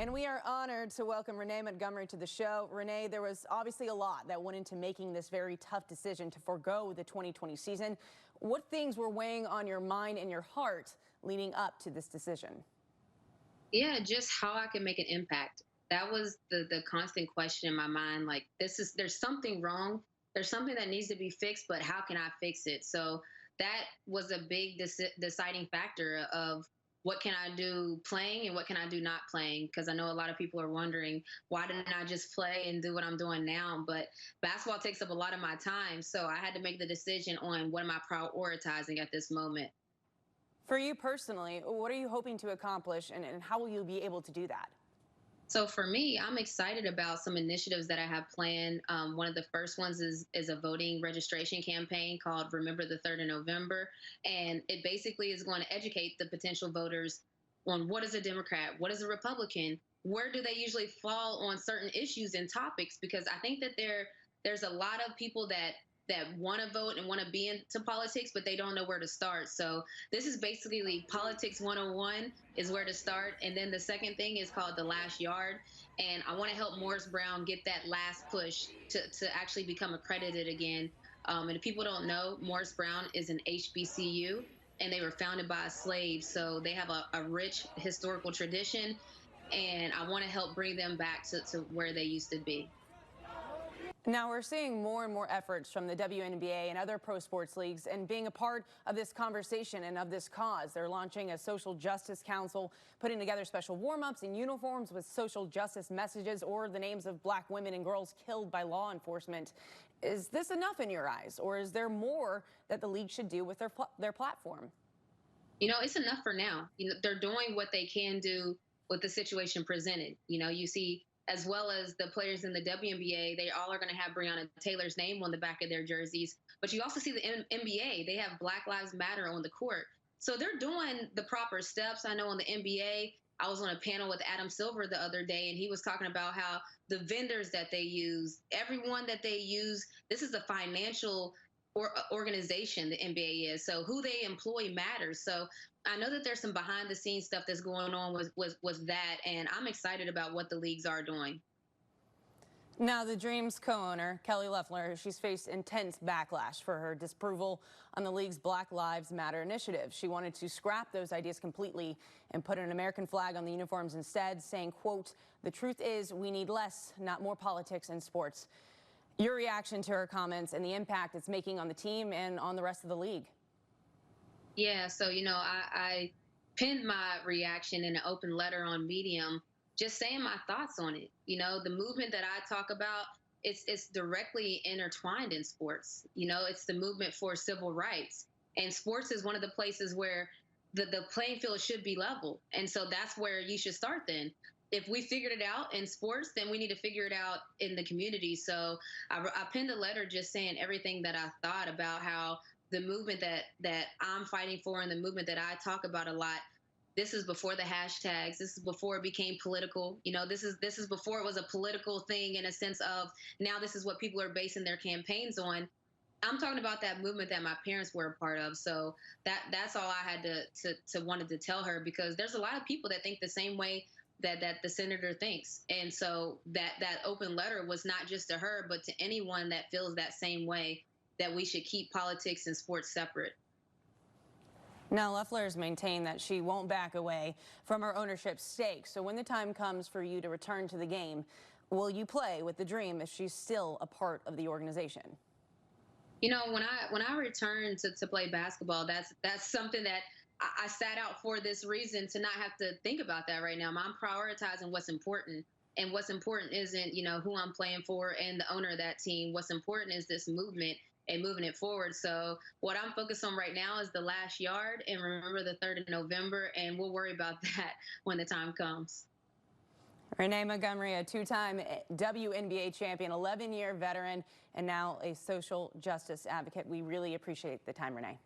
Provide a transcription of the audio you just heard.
And we are honored to welcome Renee Montgomery to the show. Renee, there was obviously a lot that went into making this very tough decision to forego the 2020 season. What things were weighing on your mind and your heart leading up to this decision? Yeah, just how I can make an impact. That was the constant question in my mind. Like, there's something wrong. There's something that needs to be fixed, but how can I fix it? So that was a big deciding factor of what can I do playing and what can I do not playing? Because I know a lot of people are wondering, why didn't I just play and do what I'm doing now? But basketball takes up a lot of my time. So I had to make the decision on what am I prioritizing at this moment. For you personally, what are you hoping to accomplish and how will you be able to do that? So for me, I'm excited about some initiatives that I have planned. One of the first ones is a voting registration campaign called Remember the 3rd of November. And it basically is going to educate the potential voters on what is a Democrat, what is a Republican, where do they usually fall on certain issues and topics, because I think that there's a lot of people that want to vote and want to be into politics, but they don't know where to start. So this is basically politics 101 is where to start. And then the second thing is called the last yard. And I want to help Morris Brown get that last push to actually become accredited again. And if people don't know, Morris Brown is an HBCU and they were founded by a slave. So they have a rich historical tradition. And I want to help bring them back to where they used to be. Now we're seeing more and more efforts from the WNBA and other pro sports leagues and being a part of this conversation and of this cause. They're launching a social justice council, putting together special warm-ups in uniforms with social justice messages or the names of black women and girls killed by law enforcement. Is this enough in your eyes, or is there more that the league should do with their platform? It's enough for now. They're doing what they can do with the situation presented. You see, as well as the players in the WNBA, they all are going to have Breonna Taylor's name on the back of their jerseys. But you also see the NBA, they have Black Lives Matter on the court. So they're doing the proper steps. I know on the NBA, I was on a panel with Adam Silver the other day, and he was talking about how the vendors that they use, everyone that they use, this is a financial organization, the NBA is. So who they employ matters. So I know that there's some behind the scenes stuff that's going on with that, and I'm excited about what the leagues are doing. Now, the Dream's co-owner, Kelly Loeffler, she's faced intense backlash for her disapproval on the league's Black Lives Matter initiative. She wanted to scrap those ideas completely and put an American flag on the uniforms instead, saying, quote, "The truth is we need less, not more politics in sports." Your reaction to her comments and the impact it's making on the team and on the rest of the league? Yeah, so I pinned my reaction in an open letter on Medium, just saying my thoughts on it. The movement that I talk about, it's directly intertwined in sports. It's the movement for civil rights, and sports is one of the places where the playing field should be level, and so that's where you should start. Then, if we figured it out in sports, then we need to figure it out in the community. So I penned a letter just saying everything that I thought about how the movement that I'm fighting for and the movement that I talk about a lot. This is before the hashtags. This is before it became political. This is before it was a political thing in a sense of now this is what people are basing their campaigns on. I'm talking about that movement that my parents were a part of. So that's all I had to wanted to tell her, because there's a lot of people that think the same way that the senator thinks. And so that open letter was not just to her, but to anyone that feels that same way, that we should keep politics and sports separate. Now, Loeffler has maintained that she won't back away from her ownership stake. So when the time comes for you to return to the game, will you play with the Dream if she's still a part of the organization? When I return to play basketball, that's something that I sat out for this reason, to not have to think about that right now. I'm prioritizing what's important. And what's important isn't, who I'm playing for and the owner of that team. What's important is this movement and moving it forward. So what I'm focused on right now is the last yard and remember the 3rd of November, and we'll worry about that when the time comes. Renee Montgomery, a two-time WNBA champion, 11-year veteran, and now a social justice advocate. We really appreciate the time, Renee.